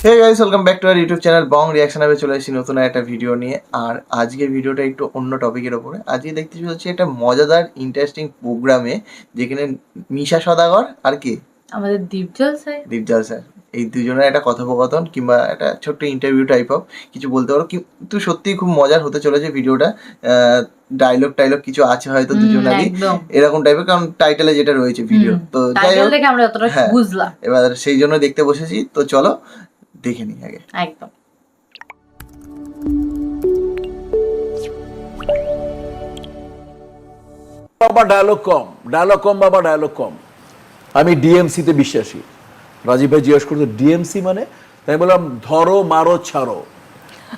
Hey guys, welcome back to our YouTube channel Bong Reaction. আমি চলে এসেছি নতুন একটা ভিডিও নিয়ে। আর আজকের ভিডিওটা একটু অন্য টপিকের ওপরে। আজকে দেখতে চলেছি একটা মজাদার ইন্টারেস্টিং প্রোগ্রামে, যেখানে মিশা সওদাগর আর কে আমাদের দীপজল স্যার এই দুজনের একটা কথোপকথন কিংবা একটা ছোট্ট ইন্টারভিউ টাইপ অফ কিছু বলতে পারো। কিন্তু সত্যিই খুব মজার হতে চলেছে ভিডিওটা। ডায়লগ কিছু আছে হয়তো দুজনেরই এরকম টাইপের, কারণ টাইটেলে যেটা রয়েছে ভিডিও। তো যাই হোক, আমরা যতটা বুঝলাম, এবার সেই জন্য দেখতে বসেছি। তো চলো দেখে নিই আগে। একদম বাবা ডায়লগ কম বাবা ডায়লগ কম। আমি ডিএমসিতে বিশ্বাসী। রাজীব ভাই জিজ্ঞেস করতো ডিএমসি মানে, তাই বললাম ধরো মারো ছাড়ো।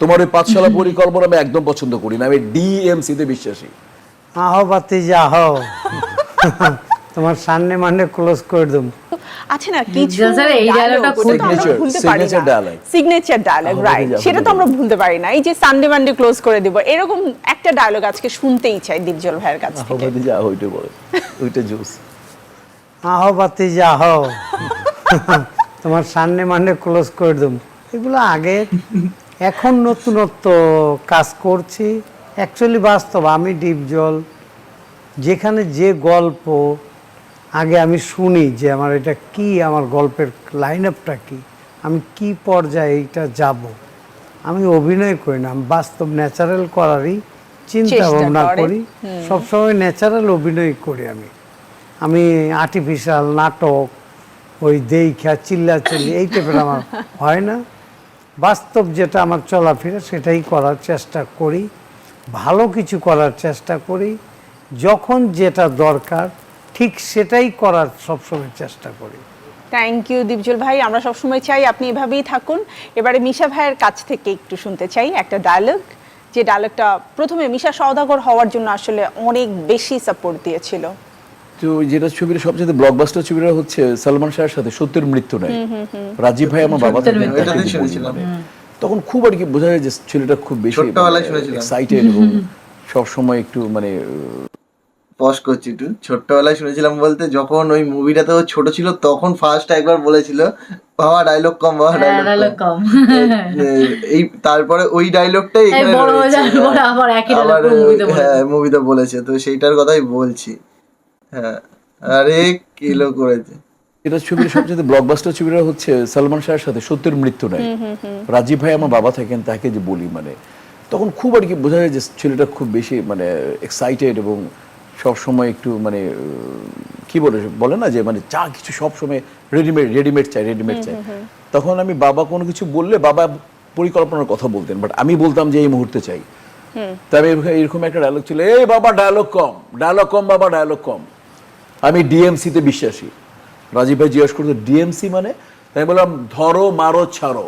তোমার ওই পাঠশালা পরিকল্পনা আমি একদম পছন্দ করি না, আমি ডিএমসিতে বিশ্বাসী। আহো বাতি যাও তোমার সামনে মানে ক্লোজ করে দেব। আচ্ছা না, কিছু এই ডায়লগটা সিগনেচার ডায়লগ, রাইট, সেটা তো আমরা ভুলতে পারি না। এই যে সানডে মানডে ক্লোজ করে দিব, এরকম একটা ডায়লগ আজকে শুনতেই চাই দীপজল ভাইয়ের কাছ থেকে। আহো বাতি যাও, ওইটা বলে, ওইটা জোস। আহো বাতি যাও তোমার সামনে মানে ক্লোজ করে দেব। এগুলো আগে, এখন নতুনত্ব কাজ করছি। অ্যাকচুয়ালি বাস্তব, আমি ডিপজল যেখানে যে গল্প আগে আমি শুনি যে আমার এটা কি, আমার গল্পের লাইন আপটা কি, আমি কি পর্যায়ে এইটা যাব, আমি অভিনয় করি না, আমি বাস্তব ন্যাচারাল করারই চিন্তা ভাবনা করি। সবসময় ন্যাচারাল অভিনয় করি। আমি আর্টিফিশিয়াল নাটক ওই দেখা চিল্লাচিল্লি এই টাইপের আমার হয় না। বাস্তব যেটা আমার চলাফেরা সেটাই করার চেষ্টা করি, ভালো কিছু করার চেষ্টা করি, যখন যেটা দরকার ঠিক সেটাই করার সবসময় চেষ্টা করি। থ্যাংক ইউ দীপজল ভাই, আমরা সবসময় চাই আপনি এভাবেই থাকুন। এবারে মিশা ভাইয়ের কাছ থেকে একটু শুনতে চাই একটা ডায়লগ, যে ডায়লগটা প্রথমে মিশা সওদাগর হওয়ার জন্য আসলে অনেক বেশি সাপোর্ট দিয়েছিল। তো যেটা ছবিটা সবচেয়ে ব্লকবাস্টার ছবিটা হচ্ছে সালমান শাহের সাথে সত্যের মৃত্যু নাই। রাজীব ভাই আমার বাবা থেকে তখন খুব আর কি বোঝা যায় যে ছেলেটা খুব বেশি এক্সাইটেড এবং সব সময় একটু মানে পজ করছি একটু। ছোট্টবেলায় শুনেছিলাম বলতে, যখন ওই মুভিটাতে ও ছোট ছিল তখন ফার্স্ট একবার বলেছিল বাবা ডায়লগ কম, বাবা ডায়লগ কম। এই তারপরে ওই ডায়লগটাই এখানে রয়েছে, হ্যাঁ মুভিতে বলেছে। তো সেইটার কথাই বলছি। হ্যাঁ, আরে কিলো করেছে। এটা ছবির সবচেয়ে ব্লকবাস্টার ছবিটা হচ্ছে সালমান শাহের সাথে সত্যের মৃত্যু নাই। রাজীব ভাই আমার বাবা থাকেন, তাকে যে বলি মানে তখন খুব আর কি বোঝা যায় যে ছেলেটা খুব বেশি মানে এক্সাইটেড এবং সব সময় একটু মানে কি বলে না যে মানে যা কিছু সব সময় রেডিমেড চাই। তখন আমি বাবা কোনো কিছু বললে বাবা পরিকল্পনার কথা বলতেন, বাট আমি বলতাম যে এই মুহূর্তে চাই। তবে এরকম একটা ডায়লগ ছিল, এই বাবা ডায়লগ কম বাবা ডায়লগ কম। আমি ডিএমসিতে বিশ্বাসী। রাজীব ভাই জিজ্ঞেস করতো ডিএমসি মানে, তাই বললাম ধরো মারো ছাড়ো।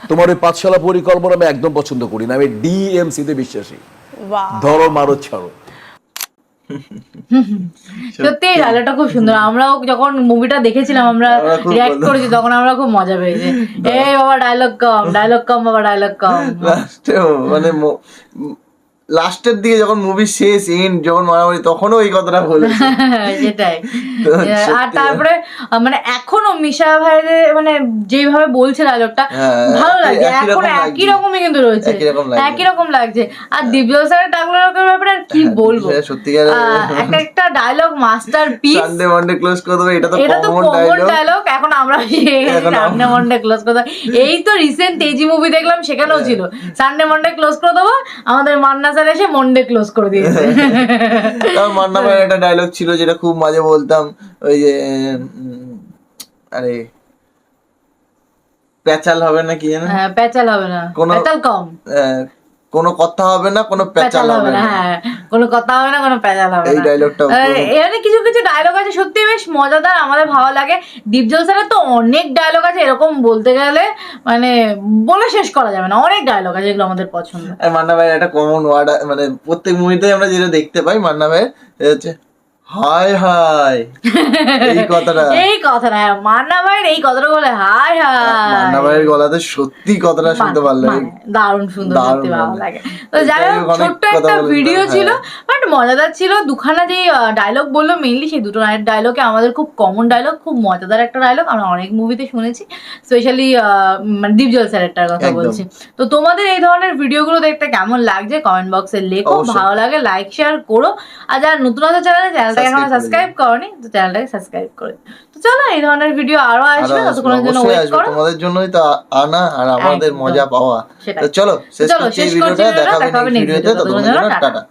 তোমার ওই পাঠশালা পরিকল্পনা আমি একদম পছন্দ করি না, আমি ডিএমসিতে বিশ্বাসী। ধরো মারো ছাড়ো। সত্যি এই ডায়লগটা খুব সুন্দর। আমরাও যখন মুভিটা দেখেছিলাম, আমরা রিঅ্যাক্ট করেছি, তখন আমরা খুব মজা পেয়েছি। এই বাবা ডায়লগ কম বাবা ডায়লগ কম। মানে লাস্টের দিকে যখন মুভি শেষ এন্ড যখন মারামারি, তখনও এই কথাটা বলেছে। সেটাই। আর তারপরে মানে এখনো মিশা ভাই মানে যেভাবে বলছে ডায়লগটা ভালো লাগে, এখন একই রকমই কিন্তু রয়েছে, একই রকম লাগছে। আর দীপজল স্যারের ডায়লগের ব্যাপারে আর কি বলবো, সত্যিকার একটা dialogue masterpiece. Sunday Monday close করে দেবো, এটা তো কমন ডায়লগ। এখন আমরা সানডে মানডে ক্লোজ করে দেবো। এই তো রিসেন্ট তেজি মুভি দেখলাম, সেখানেও ছিল সানডে মানডে ক্লোজ করে দেবো, আমাদের মান্না স্যার এসে মন্ডে ক্লোজ করে দিয়েছে। মান্না ভাইয়ের একটা ডায়লগ ছিল যেটা খুব মাঝে বলতাম, ওই যে আরে প্যাচাল হবে না কি জানো, প্যাচাল হবে না, প্যাচাল কম, কোনো কথা হবে না, কোনো প্যাচাল হবে না। হ্যাঁ, কোনো কথা হবে না, কোনো প্যাচাল হবে না। এই ডায়লগটা, এখানে কিছু ডায়লগ আছে সত্যি বেশ মজাদার, আমাদের ভালো লাগে। দীপজল স্যারের তো অনেক ডায়লগ আছে, এরকম বলতে গেলে মানে বলে শেষ করা যাবে না। অনেক ডায়লগ আছে যেগুলো আমাদের পছন্দ। আর মান্না ভাইয়ের একটা কমন ওয়ার্ড, মানে প্রত্যেক মুভিতে আমরা যেটা দেখতে পাই মান্না ভাইয়ের হচ্ছে হায় হায় এই কথাটা হ্যাঁ, মান্না ভাইয়ের এই কথাটা বলে হায় হায়, মান্না ভাইয়ের গলাতে সত্যি কথাটা শুনতে পারলে দারুণ সুন্দর, সত্যি ভালো লাগে। তো যাই হোক, অনেক ছোট্ট কথা একটা বললাম, ভিডিও হ্যাঁ। ছিল, বাট মজাদার ছিল। দুখানা যে ডায়লগ বললো মেইনলি, সেই দুটো ডায়লগে আমাদের খুব কমন ডায়লগ, খুব মজাদার একটা ডায়লগ, আমরা অনেক মুভিতে শুনেছি, স্পেশালি মানে দীপজল স্যারেরটার কথা একদম। বলছি। তো তোমাদের এই ধরনের ভিডিওগুলো দেখতে কেমন লাগছে কমেন্ট বক্সে লেখো, অবশ্যই। ভালো লাগে লাইক শেয়ার করো, আর যারা নতুন আছে চ্যানেলটাকে এখনো সাবস্ক্রাইব করনি, তো চ্যানেলটাকে সাবস্ক্রাইব করে। তো চলো, এই ধরনের ভিডিও আরো আসবে, ততক্ষণের জন্য অবশ্যই ওয়েট আসবে, করো। তোমাদের জন্যই তো আনা আর আমাদের একদম। মজা পাওয়া। সেটাই। তো চলো শেষ চলো, করছি শেষ এই করছি ভিডিওটা, ভিডিওটা, দেখা হবে দেখা হবে নেক্সট next ভিডিওতে, ভিডিওতে, ততক্ষণের ততক্ষণের জন্য জন্য টাটা।